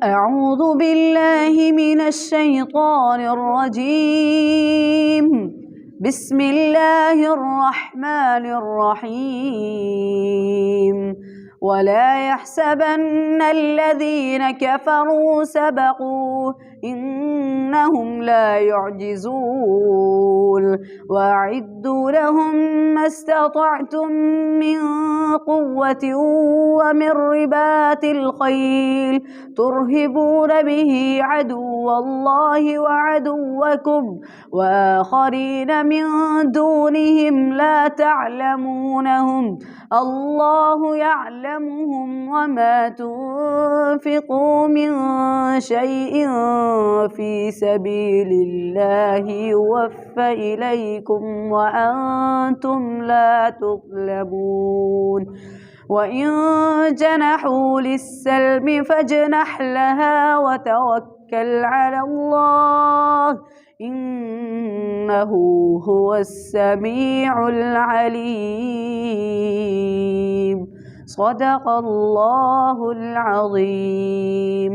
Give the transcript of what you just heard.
أعوذ بالله من الشيطان الرجيم. بسم الله الرحمن الرحيم. ولا يحسبن الذين كفروا سبقوا إنهم لا يعجزون. وأعدوا لهم ما استطعتم من قوة ومن رباط الخيل ترهبون به عدو الله وعدوكم وآخرين من دونهم لا تعلمونهم الله يعلمهم. وما تنفقوا من شيء في سبيل الله يوفى إليكم وأنتم لا تظلمون. وإن جنحوا للسلم فاجنح لها وتوكل على الله إنه هو السميع العليم. صدق الله العظيم.